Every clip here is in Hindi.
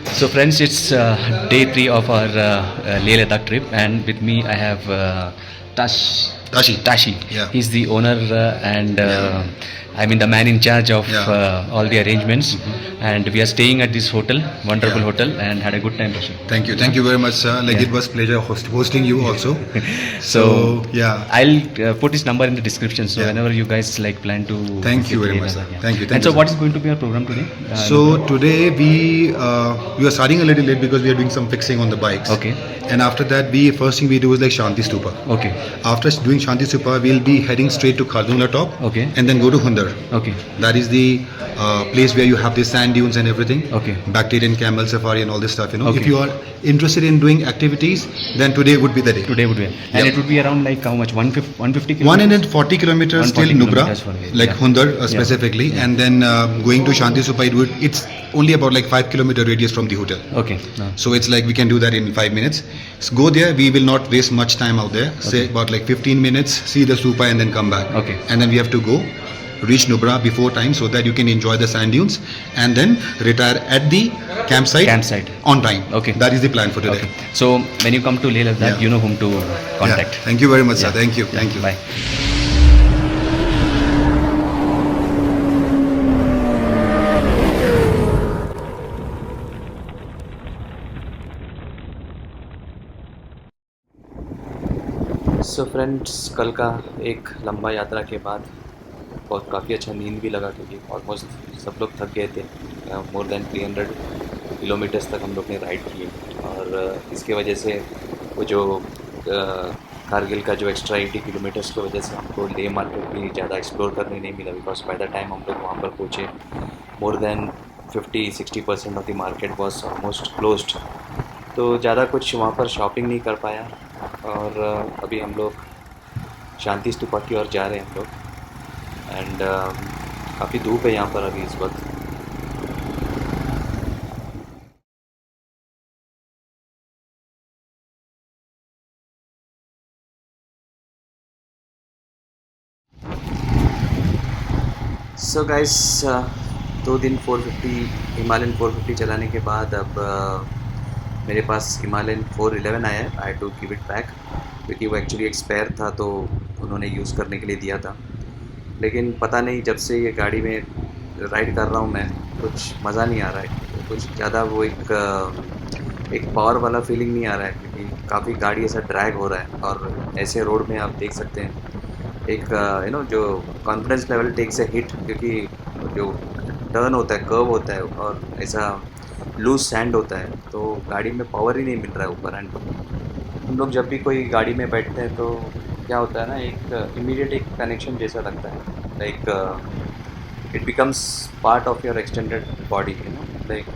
So friends, it's day 3 of our Leh Ladakh trip, and with me I have Tashi. Tashi. Yeah. He's the owner and I mean the man in charge of all the arrangements. And we are staying at this hotel, wonderful Yeah. hotel, and had a good time, Tashi. Thank you very much, sir. Like Yeah. it was pleasure hosting you also. So yeah. I'll put his number in the description. So Yeah. whenever you guys like plan to Thank you visit very Leh much, sir. Ladakh, yeah. Thank you. And You, so, sir. what is going to be our program today? So today we are starting a little late because we are doing some fixing on the bikes. Okay. And after that, we first thing we do is like Shanti Stupa. Okay. After doing Shanti Stupa, we'll be heading straight to Khardungla top. Okay. And then go to Hundar. Okay. That is the place where you have the sand dunes and everything. Okay. Bacterian camel safari and all this stuff. Okay. If you are interested in doing activities, then today would be the day. Today would be, and Yep. it would be around like how much? 150 kilometers? 140 kilometers till 140 Nubra, kilometers for me, like yeah. Hundar Yeah. specifically, and then going to Shanti Stupa, it's only about like 5 kilometer radius from the hotel. Okay. So it's like we can do that in 5 minutes. So go there. We will not waste much time out there. Say about like 15 minutes, see the stupa, and then come back. Okay. And then we have to go reach Nubra before time so that you can enjoy the sand dunes and then retire at the campsite on time. Okay. That is the plan for today. Okay. So when you come to Leh Ladakh, Yeah. you know whom to contact. Yeah. Thank you very much, sir. Yeah. Thank you. Yeah. Thank you. Bye. So friends, कल का एक लंबा यात्रा के बाद बहुत काफ़ी अच्छा नींद भी लगा, क्योंकि ऑलमोस्ट सब लोग थक गए थे। मोर देन 300 किलोमीटर्स तक हम लोग ने राइड किए, और इसके वजह से वो जो कारगिल का जो एक्स्ट्रा 80 किलोमीटर्स की वजह से हमको लेह मार्केट भी ज़्यादा एक्सप्लोर करने नहीं मिला, बिकॉज बाय द टाइम हम लोग वहाँ पर पहुँचे more than 50-60% of the market was almost closed. तो ज़्यादा कुछ वहाँ पर शॉपिंग नहीं कर पाया, और अभी हम लोग शांति स्तूपा की ओर जा रहे हैं हम लोग, एंड काफ़ी धूप है यहाँ पर अभी इस वक्त। सो गाइस, 2 दिन 450 हिमालयन 450 चलाने के बाद अब मेरे पास हिमालयन 411 आया है। आई टू गिव इट बैक, क्योंकि वो एक्चुअली एक्सपायर था, तो उन्होंने यूज़ करने के लिए दिया था। लेकिन पता नहीं, जब से ये गाड़ी में राइड कर रहा हूँ मैं, कुछ मज़ा नहीं आ रहा है, कुछ ज़्यादा वो एक पावर वाला फीलिंग नहीं आ रहा है, क्योंकि काफ़ी गाड़ी ऐसा ड्रैग हो रहा है, और ऐसे रोड में आप देख सकते हैं एक जो confidence level takes a hit, क्योंकि जो टर्न होता है, कर्व होता है, और ऐसा लूज सैंड होता है, तो गाड़ी में पावर ही नहीं मिल रहा है ऊपर। एंड हम लोग जब भी कोई गाड़ी में बैठते हैं तो क्या होता है ना, एक इमीडिएट एक कनेक्शन जैसा लगता है, like it becomes part of your extended body, like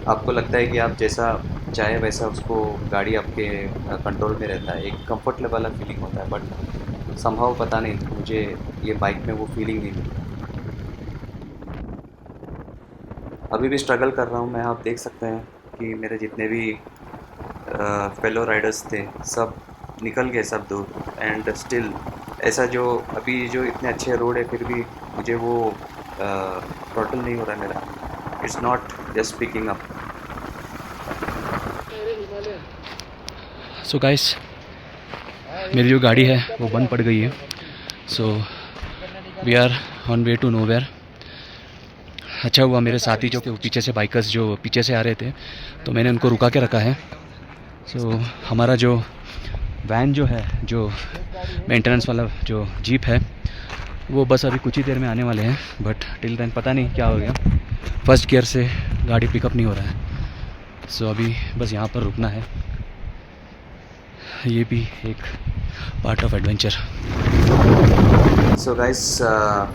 आपको लगता है कि आप जैसा चाहे वैसा उसको गाड़ी आपके कंट्रोल में रहता है, एक कंफर्ट लेवल वाला फीलिंग होता है। बट समहाउ पता नहीं, मुझे ये बाइक में वो फीलिंग नहीं मिली। अभी भी स्ट्रगल कर रहा हूँ मैं। आप देख सकते हैं कि मेरे जितने भी फेलो राइडर्स थे सब निकल गए, सब दूर, एंड स्टिल ऐसा जो अभी जो इतने अच्छे रोड है, फिर भी मुझे वो टोटल नहीं हो रहा है मेरा। It's not just picking up. So guys, मेरी जो गाड़ी है वो बंद पड़ गई है, so we are on way to nowhere. अच्छा हुआ मेरे साथी जो पीछे से बाइकर्स जो पीछे से आ रहे थे, तो मैंने उनको रुका के रखा है। सो हमारा जो वैन जो है, जो मेंटेनेंस वाला जो जीप है, वो बस अभी कुछ ही देर में आने वाले हैं, बट टिल देन पता नहीं क्या हो गया, फर्स्ट गियर से गाड़ी पिकअप नहीं हो रहा है। सो अभी बस यहाँ पर रुकना है। ये भी एक part of adventure. So guys,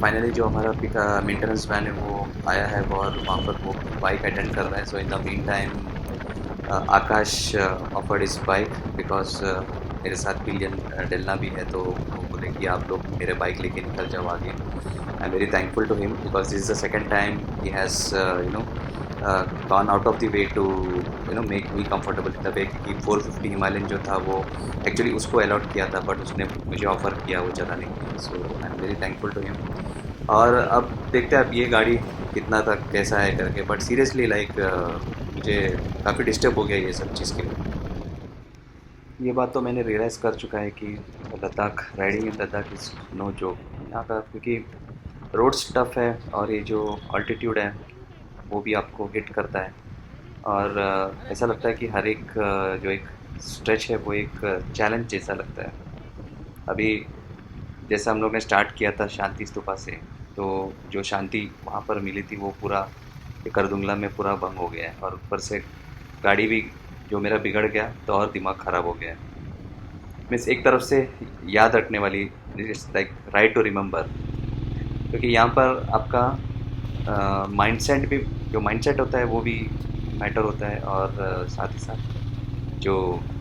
finally जो हमारा मेंटेनेंस वैन है वो आया है, और वहाँ पर वो बाइक अटेंड कर रहा है। So in the meantime Akash offered इस बाइक, बिकॉज मेरे साथ पिलियन डेलना भी है, तो वो बोले कि आप लोग मेरे बाइक लेके निकल जाओ आगे। I am very thankful to him, because this is the second time he has gone out of the way to make me comfortable in the way, कि 450 हिमालयन जो था वो एक्चुअली उसको अलॉट किया था, बट उसने मुझे ऑफ़र किया वो चलाने के लिए। So I am very thankful to him. और अब देखते हैं अब ये गाड़ी कितना तक कैसा है करके, बट सीरियसली लाइक मुझे काफ़ी डिस्टर्ब हो गया ये सब चीज़ के लिए। ये बात तो मैंने रियलाइज़ कर चुका है कि Ladakh, riding in Ladakh is no joke यहाँ का, क्योंकि रोड्स टफ है और ये जो ऑल्टीट्यूड है वो भी आपको हिट करता है। और ऐसा लगता है कि हर एक जो एक स्ट्रेच है वो एक चैलेंज जैसा लगता है। अभी जैसा हम लोग ने स्टार्ट किया था शांति स्तूपा से, तो जो शांति वहाँ पर मिली थी वो पूरा ये करदुंगला में पूरा भंग हो गया है, और ऊपर से गाड़ी भी जो मेरा बिगड़ गया तो और दिमाग ख़राब हो गया है। मीन्स एक तरफ से याद रखने वाली, लाइक राइट टू रिमेंबर, क्योंकि यहाँ पर आपका माइंडसेट भी, जो माइंडसेट होता है वो भी मैटर होता है, और साथ ही साथ जो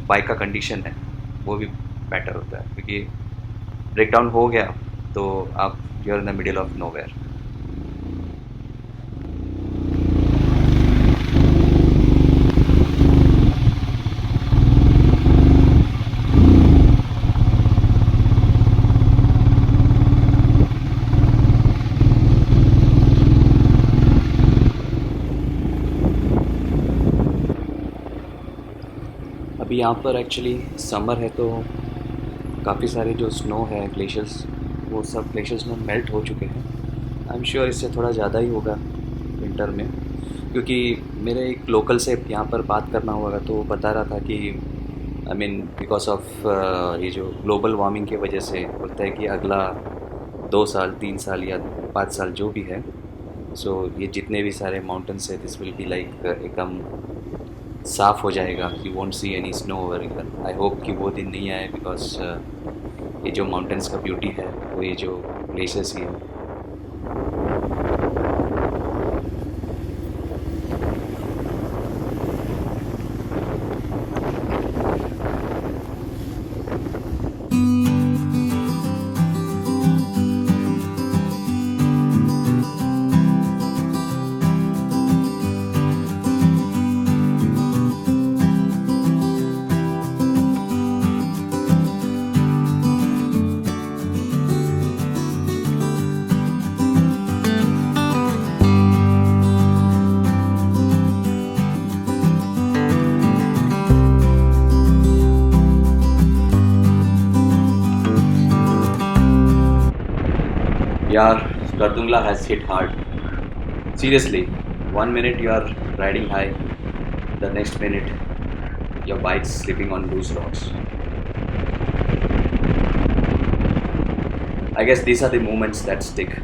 बाइक का कंडीशन है वो भी मैटर होता है, क्योंकि ब्रेक डाउन हो गया तो आप you are in the middle of nowhere. अभी यहाँ पर एक्चुअली समर है तो काफ़ी सारे जो स्नो है, ग्लेशियर्स, वो सब ग्लेशियर्स में मेल्ट हो चुके हैं। आई एम श्योर इससे थोड़ा ज़्यादा ही होगा विंटर में, क्योंकि मेरे एक लोकल से यहाँ पर बात करना हुआ तो वो बता रहा था कि आई मीन बिकॉज ऑफ ये जो ग्लोबल वार्मिंग की वजह से बोलता है कि अगला 2 साल 3 साल या 5 साल जो भी है, सो ये जितने भी सारे माउंटेन्स है दिस विल बी लाइक एकदम साफ़ हो जाएगा, you won't see any snow over here. I hope कि वो दिन नहीं आए, बिकॉज ये जो माउंटेन्स का ब्यूटी है वो ये जो ग्लेशियर्स ही है। यार Kardungla has hit hard. Seriously, 1 minute you are riding high, the next minute your bike's slipping on loose rocks. I guess these are the moments that stick.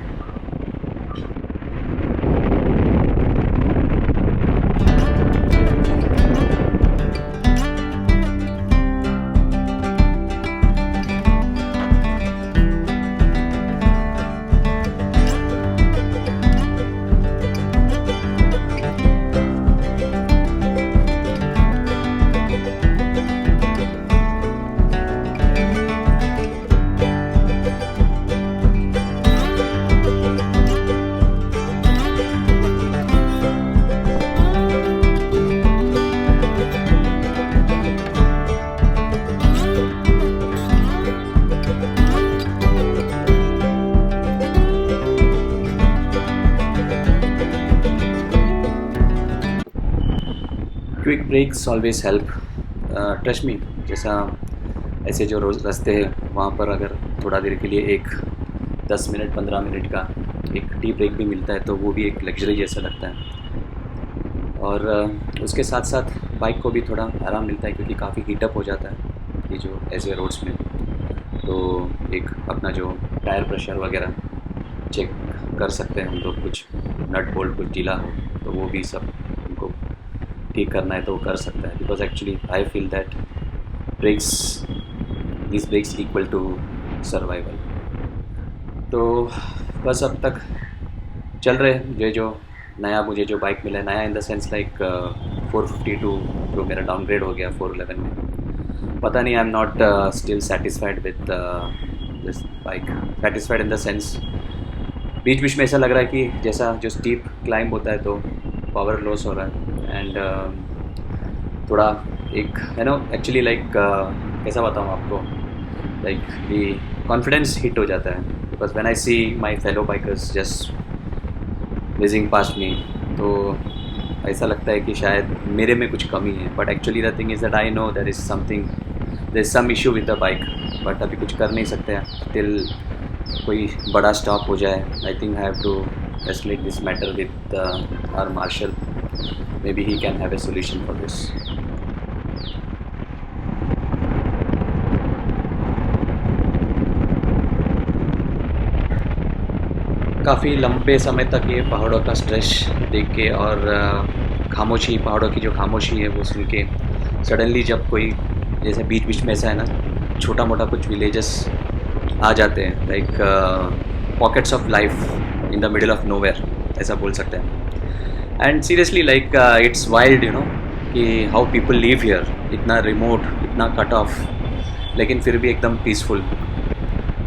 Quick breaks always help, trust me. जैसा ऐसे जो रोज़ रास्ते हैं वहाँ पर अगर थोड़ा देर के लिए एक 10 मिनट 15 मिनट का एक टी ब्रेक भी मिलता है तो वो भी एक लग्जरी जैसा लगता है। और उसके साथ साथ बाइक को भी थोड़ा आराम मिलता है, क्योंकि काफ़ी हीटअप हो जाता है ये जो ऐसे रोड्स में। तो एक अपना जो टायर प्रेशर वगैरह चेक कर सकते हैं हम लोग, कुछ नट बोल्ट कुछ ढीला हो तो वो भी सब उनको ठीक करना है तो वो कर सकता है। Because actually I feel that this breaks equal to survival. तो बस अब तक चल रहे जो नया मुझे जो बाइक मिला है, नया इन द सेंस लाइक 452 जो मेरा डाउनग्रेड हो गया 411 में। पता नहीं, I am not still satisfied with this bike. Satisfied in the sense बीच बीच में ऐसा लग रहा है कि जैसा जो स्टीप क्लाइंब होता है तो पावर लॉस हो रहा है, एंड थोड़ा एक है नो एक्चुअली लाइक कैसा बताऊँ आपको, लाइक दी कॉन्फिडेंस हिट हो जाता है because when I see my fellow bikers just whizzing past me, तो ऐसा लगता है कि शायद मेरे में कुछ कमी है. But actually the thing is that I know there is some issue with the bike, but अभी कुछ कर नहीं सकते हैं टिल कोई बड़ा स्टॉप हो जाए. I think I have to escalate this matter with our marshal. Maybe he can have a solution for this. काफ़ी लंबे समय तक ये पहाड़ों का स्ट्रेच देख के और खामोशी, पहाड़ों की जो खामोशी है वो सुन के सडनली जब कोई जैसे बीच बीच में ऐसा है ना छोटा मोटा कुछ विलेजेस आ जाते हैं, like pockets of life in the middle of nowhere, ऐसा बोल सकते हैं. And seriously like it's wild you know कि हाउ पीपल लिव हियर, इतना रिमोट, इतना कट ऑफ, लेकिन फिर भी एकदम peaceful.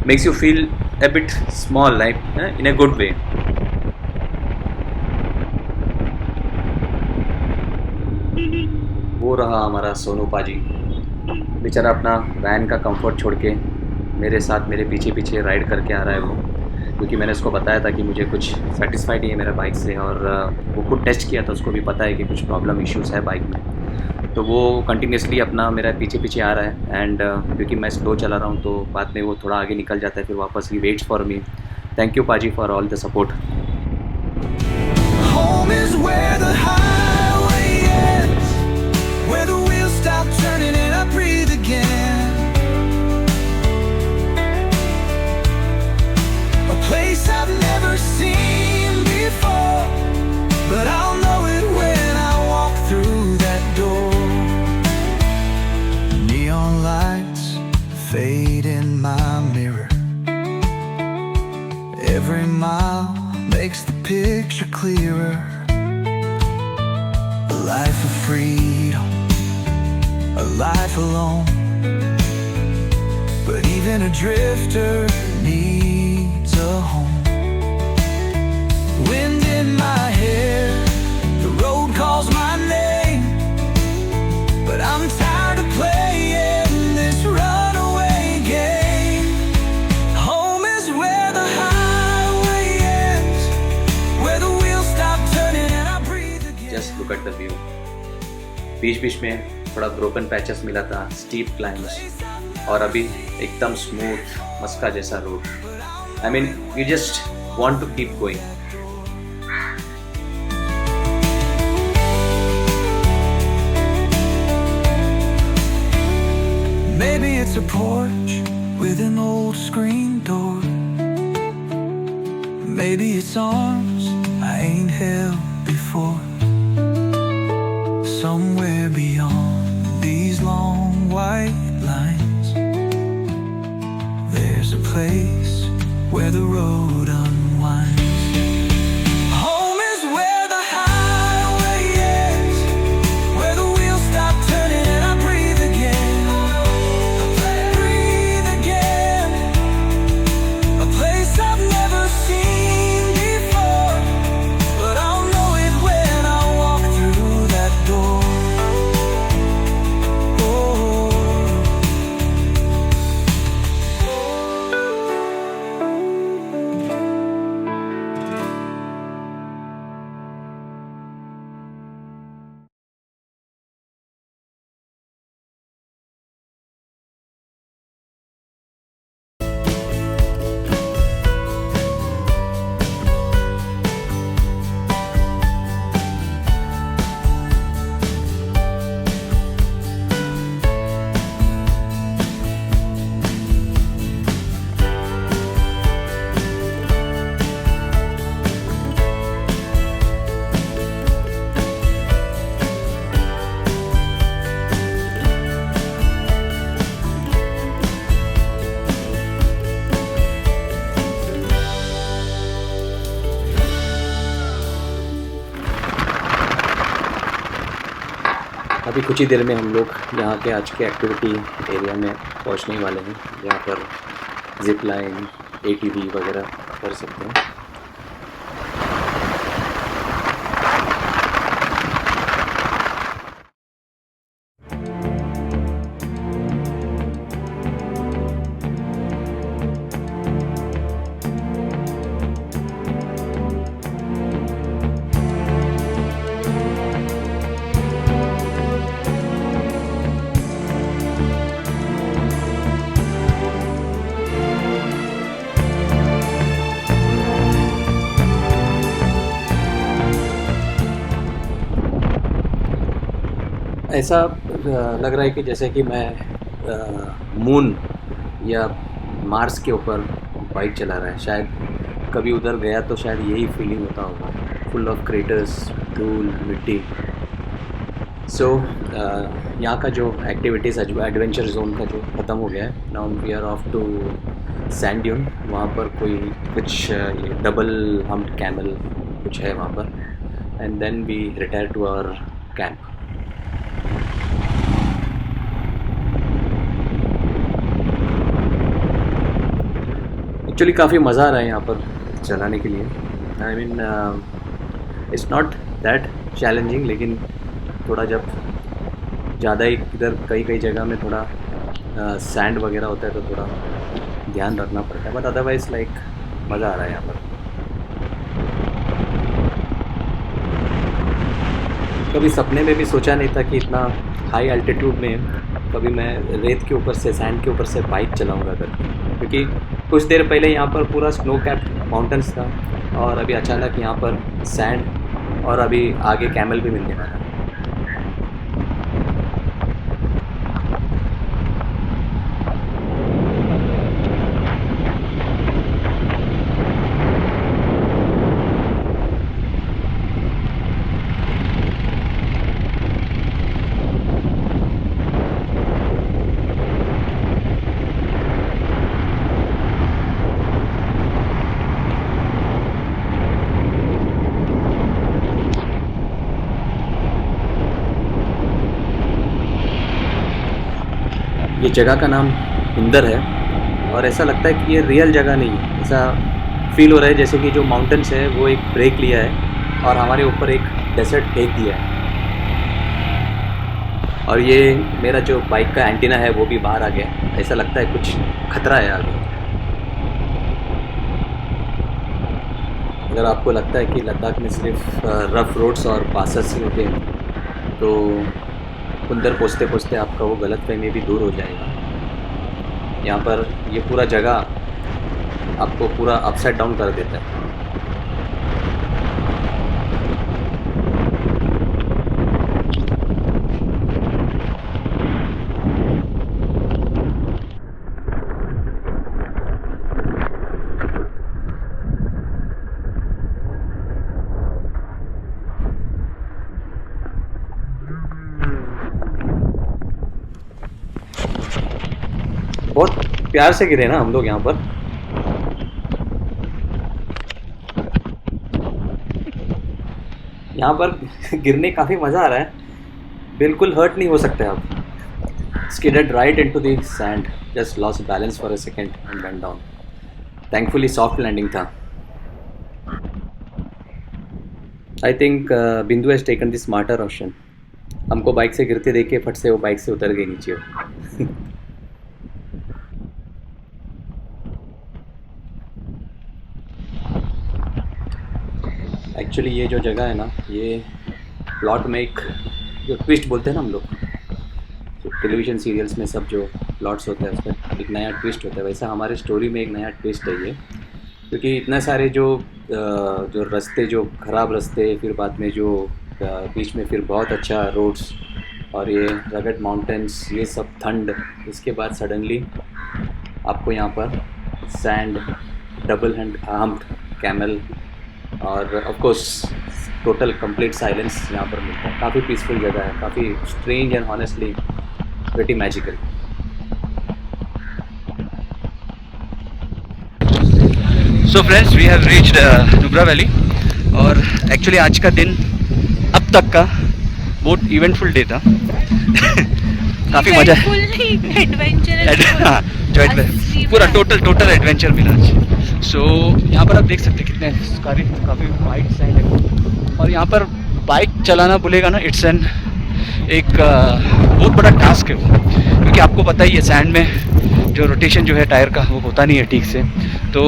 Makes you feel a bit small, like in a good way. वो रहा हमारा सोनू पाजी, बेचारा अपना वैन का कंफर्ट छोड़ के मेरे साथ मेरे पीछे पीछे राइड करके आ रहा है वो, क्योंकि मैंने उसको बताया था कि मुझे कुछ सेटिस्फाइड नहीं है मेरा बाइक से, और वो खुद टेस्ट किया था, उसको भी पता है कि कुछ प्रॉब्लम इश्यूज़ है बाइक में. तो वो कंटिन्यूसली अपना मेरा पीछे पीछे आ रहा है. एंड क्योंकि मैं स्लो चला रहा हूँ तो बाद में वो थोड़ा आगे निकल जाता है, फिर वापस ही waits for me. Thank you पाजी for all the support. Home is where the highway ends, where the wheels stop turning and I breathe again. A place I've never seen before, but I'll know it when I walk through that door. Neon lights fade in my mirror. Every mile makes the picture clearer. A life of freedom, a life alone. But even a drifter needs a home. Wind in my hair, the road calls my name, but I'm tired of playing this runaway game. Home is where the highway ends, where the wheels stop turning and I breathe again. Just look at the view. बीच बीच में थोड़ा ब्रोकन पैचेस मिला था, स्टीप क्लाइम्स, और अभी एकदम स्मूथ मस्का जैसा road. I mean you just want to keep going. Maybe it's a porch with an old screen door. Maybe it's arms I ain't held before. Somewhere beyond these long white lines, there's a place where the road unwinds. Home is where the highway ends, where the wheels stop turning and I breathe again. Breathe again. A place I've never seen before, but I'll know it when I walk through that door. अभी कुछ ही देर में हम लोग यहाँ के आज के एक्टिविटी एरिया में पहुँचने वाले हैं, जहाँ पर जिप लाइन, ATV वगैरह कर सकते हैं. ऐसा लग रहा है कि जैसे कि मैं मून या मार्स के ऊपर बाइक चला रहा है। शायद कभी उधर गया तो शायद यही फीलिंग होता होगा, फुल ऑफ क्रेटर्स, धूल, मिट्टी। सो यहाँ का जो एक्टिविटीज़ एडवेंचर जोन का जो ख़त्म हो गया है, now we are off to sand dune. वहाँ पर कोई कुछ डबल हम्प्ड कैमल कुछ है वहाँ पर, and then we retire to our camp. Actually काफ़ी मज़ा आ रहा है यहाँ पर चलाने के लिए। I mean it's not that challenging, लेकिन थोड़ा जब ज़्यादा ही इधर कई जगह में थोड़ा सैंड वगैरह होता है तो थोड़ा ध्यान रखना पड़ता है, बट अदरवाइज़ लाइक मज़ा आ रहा है यहाँ पर। कभी सपने में भी सोचा नहीं था कि इतना हाई एल्टीट्यूड में कभी मैं रेत के ऊपर से, सैंड के ऊपर से बाइक चलाऊंगा करके, क्योंकि कुछ देर पहले यहाँ पर पूरा स्नो कैप्ड माउंटेन्स था और अभी अचानक यहाँ पर सैंड और अभी आगे कैमल भी मिलने वाला है। ये जगह का नाम इंदर है और ऐसा लगता है कि ये रियल जगह नहीं है। ऐसा फील हो रहा है जैसे कि जो माउंटेन्स है वो एक ब्रेक लिया है और हमारे ऊपर एक डेजर्ट फेंक दिया है। और ये मेरा जो बाइक का एंटीना है वो भी बाहर आ गया। ऐसा लगता है कुछ खतरा है आगे। अगर आपको लगता है कि लद्दाख में सिर्फ रफ रोड्स और पासेस ही होते हैं तो उधर पहुँचते पहुँचते आपका वो गलतफहमी भी दूर हो जाएगा। यहाँ पर ये पूरा जगह आपको पूरा अपसाइड डाउन कर देता है। बहुत प्यार से गिरे ना हम लोग यहाँ पर। यहाँ पर गिरने काफ़ी मज़ा आ रहा है, बिल्कुल हर्ट नहीं हो सकते आप। Skidded right into the sand, just lost balance for a second and went down. Thankfully soft landing था। I think Bindu has taken the smarter option. हमको बाइक से गिरते देख के फट से वो बाइक से उतर गए नीचे। एक्चुअली ये जो जगह है ना, ये प्लॉट में एक जो ट्विस्ट बोलते हैं ना हम लोग, जो टेलीविज़न सीरियल्स में सब जो प्लॉट्स होते हैं उसमें एक नया ट्विस्ट होता है, वैसा हमारे स्टोरी में एक नया ट्विस्ट है ये। क्योंकि इतने सारे जो रास्ते, जो ख़राब रास्ते, फिर बाद में जो बीच में फिर बहुत अच्छा रोड्स और ये रगड माउंटेन्स, ये सब ठंड, इसके बाद सडनली आपको यहाँ पर सैंड, डबल हम्प्ड कैमल और of course total complete silence यहाँ पर मिलता है। काफ़ी पीसफुल जगह है, काफ़ी strange and honestly pretty magical. So friends, we have reached Nubra valley और एक्चुअली आज का दिन अब तक का बहुत इवेंटफुल डे था। काफ़ी मज़ा है, पूरा टोटल एडवेंचर मिला आज। सो यहाँ पर आप देख सकते हैं कितने काफ़ी वाइड सैंड है और यहाँ पर बाइक चलाना बोलेगा ना, इट्स एन एक बहुत बड़ा टास्क है वो, क्योंकि आपको पता ही है सैंड में जो रोटेशन जो है टायर का वो होता नहीं है ठीक से। तो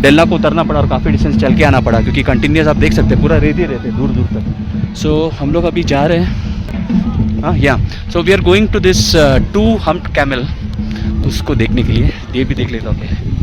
डेल्ला को उतरना पड़ा और काफ़ी डिस्टेंस चल के आना पड़ा, क्योंकि कंटिन्यूस आप देख सकते हैं पूरा रेत ही रहते दूर दूर तक। सो हम लोग अभी जा रहे हैं, हाँ या so we are going to this 2 humped camel, उसको देखने के लिए। ये भी देख लेता हूँ क्या है।